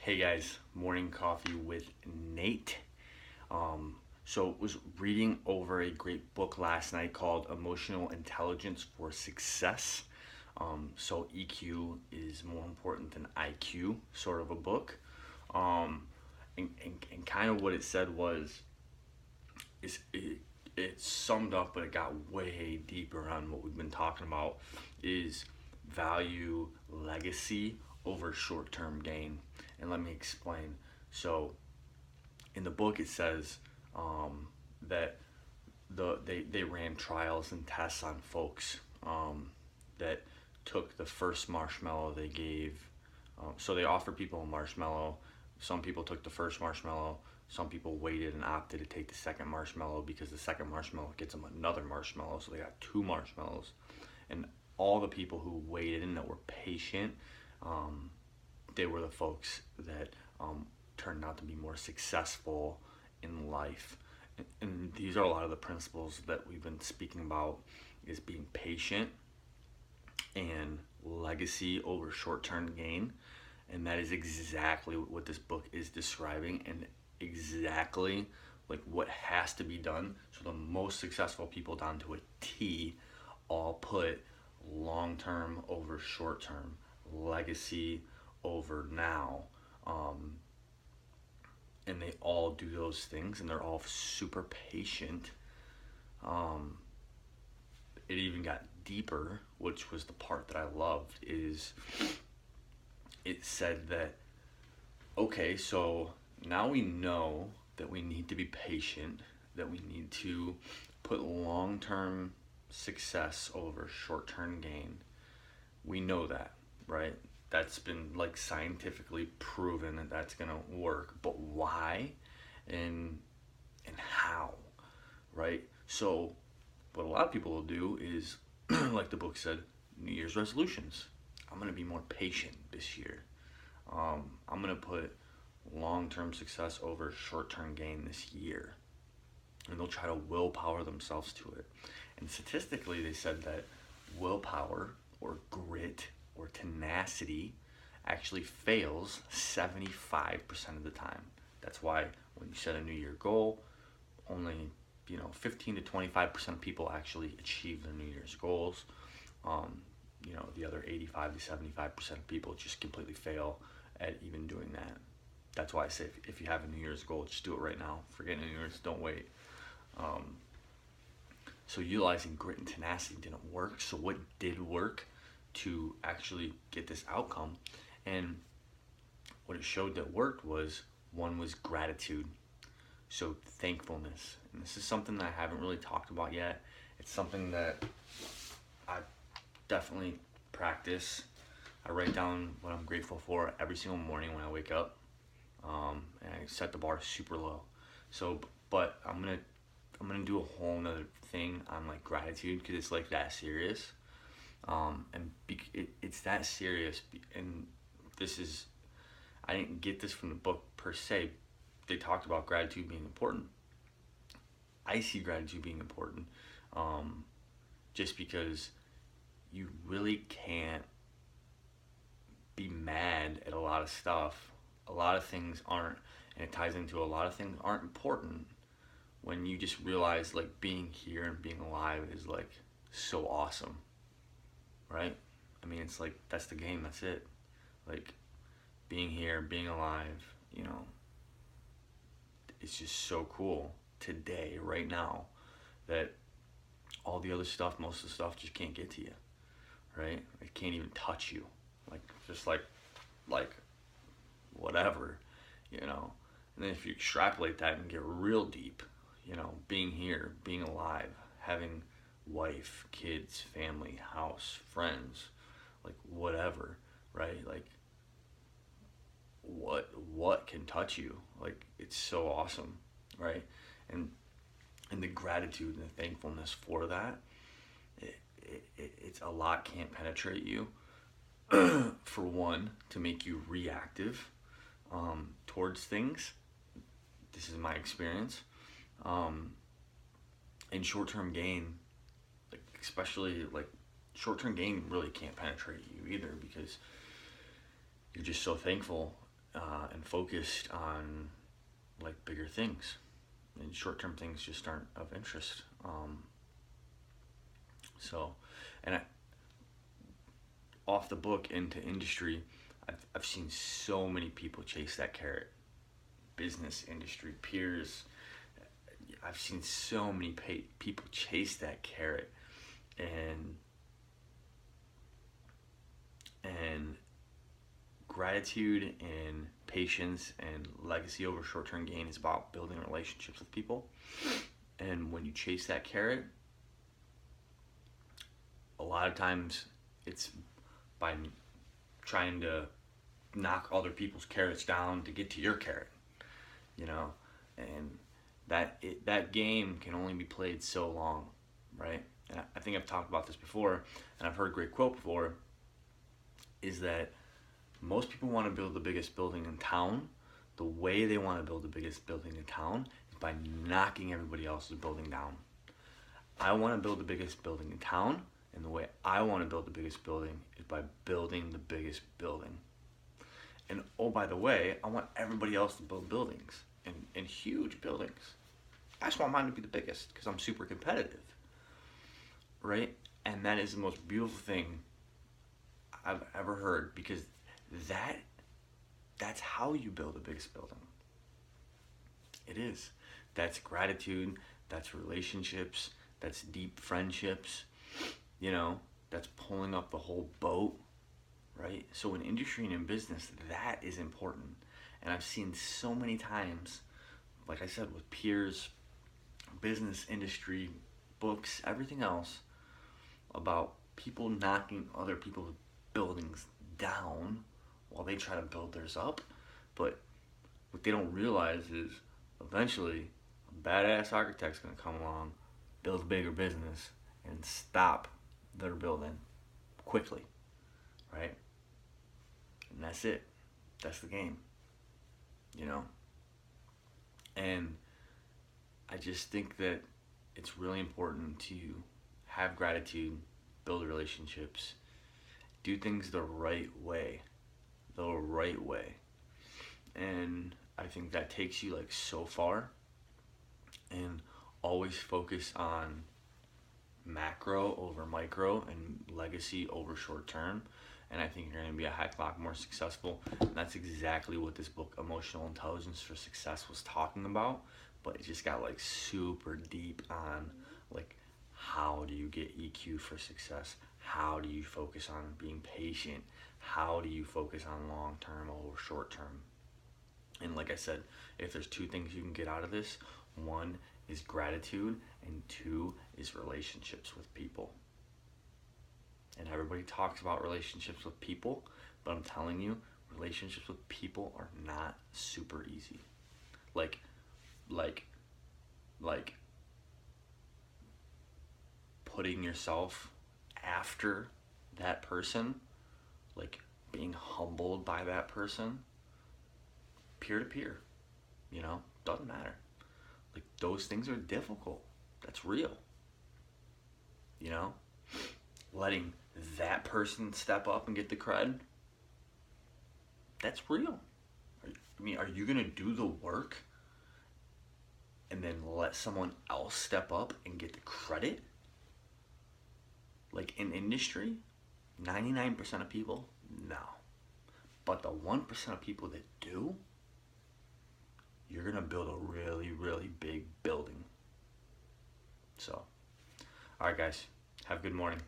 Hey guys, morning coffee with Nate. So was reading over a great book last night called Emotional Intelligence for Success. So EQ is more important than IQ, sort of a book. Um, and kind of what it said was, it summed up, but it got way deeper on what we've been talking about, is value legacy over short-term gain. And let me explain. So in the book it says that they ran trials and tests on folks that took the first marshmallow they gave. So they offered people a marshmallow. Some people took the first marshmallow. Some people waited and opted to take the second marshmallow because the second marshmallow gets them another marshmallow. So they got two marshmallows. And all the people who waited and that were patient, they were the folks that turned out to be more successful in life. And these are a lot of the principles that we've been speaking about, is being patient and legacy over short-term gain. And that is exactly what this book is describing, and exactly like what has to be done. So the most successful people down to a T all put long-term over short-term, legacy over now. And they all do those things, and they're all super patient. It even got deeper, which was the part that I loved, is it said that, okay, so now we know that we need to be patient, that we need to put long-term success over short-term gain. We know that, right? That's been like scientifically proven that that's gonna work, but why and how, right? So what a lot of people will do is, like the book said, New Year's resolutions. I'm gonna be more patient this year. I'm gonna put long-term success over short-term gain this year, and they'll try to willpower themselves to it. And statistically, they said that willpower or grit or tenacity actually fails 75% of the time. That's why when you set a New Year goal, only 15 to 25% of people actually achieve their New Year's goals. The other 85 to 75% of people just completely fail at even doing that. That's why I say if you have a New Year's goal, just do it right now. Forget New Year's, don't wait. So utilizing grit and tenacity didn't work. So what did work to actually get this outcome? And what it showed that worked was, one was gratitude. So thankfulness. And this is something that I haven't really talked about yet. It's something that I definitely practice. I write down what I'm grateful for every single morning when I wake up. And I set the bar super low. So, but I'm gonna do a whole nother thing on like gratitude, because it's like that serious. It's that serious, and I didn't get this from the book per se. They talked about gratitude being important. I see gratitude being important, just because you really can't be mad at a lot of stuff. A lot of things aren't, and it ties into a lot of things aren't important when you just realize like being here and being alive is like so awesome, right? I mean, it's like, that's the game, that's it. Like, being here, being alive, it's just so cool today, right now, that all the other stuff, most of the stuff just can't get to you, right? It can't even touch you. Like, just like whatever, And then if you extrapolate that and get real deep, being here, being alive, having wife, kids, family, house, friends, like whatever, right? Like, what can touch you? Like, it's so awesome, right? And the gratitude and the thankfulness for that, it's a lot can't penetrate you. For one, to make you reactive towards things. This is my experience. And short-term gain, like, especially like short-term gain, really can't penetrate you either, because you're just so thankful and focused on like bigger things, and short-term things just aren't of interest. So, and off the book into industry, I've seen so many people chase that carrot. Business, industry, peers. I've seen so many people chase that carrot, and gratitude and patience and legacy over short-term gain is about building relationships with people. And when you chase that carrot, a lot of times it's by trying to knock other people's carrots down to get to your carrot, you know, and that game can only be played so long, right? And I think I've talked about this before, and I've heard a great quote before, is that most people want to build the biggest building in town. The way they want to build the biggest building in town is by knocking everybody else's building down. I want to build the biggest building in town, and the way I want to build the biggest building is by building the biggest building. And oh, by the way, I want everybody else to build buildings, and huge buildings. I just want mine to be the biggest because I'm super competitive, right? And that is the most beautiful thing I've ever heard, because that's how you build the biggest building. It is. That's gratitude, that's relationships, that's deep friendships, you know, that's pulling up the whole boat, right? So in industry and in business, that is important. And I've seen so many times, like I said, with peers, business, industry, books, everything else, about people knocking other people's buildings down while they try to build theirs up. But what they don't realize is eventually a badass architect's gonna come along, build a bigger business, and stop their building quickly, right? And that's it. That's the game, you know? And I just think that it's really important to have gratitude, build relationships, do things the right way. And I think that takes you like so far. And always focus on macro over micro and legacy over short term. And I think you're going to be a heck lot more successful. And that's exactly what this book, Emotional Intelligence for Success, was talking about. But it just got like super deep on like, how do you get EQ for success? How do you focus on being patient? How do you focus on long term over short term? And like I said, if there's two things you can get out of this, one is gratitude, and two is relationships with people. And everybody talks about relationships with people, but I'm telling you, relationships with people are not super easy. Like putting yourself after that person, like being humbled by that person, peer to peer, you know, doesn't matter. Like those things are difficult. That's real. You know, letting that person step up and get the cred, that's real. Are you gonna do the work and then let someone else step up and get the credit? Like in industry, 99% of people, no. But the 1% of people that do, you're gonna build a really, really big building. So, all right guys, have a good morning.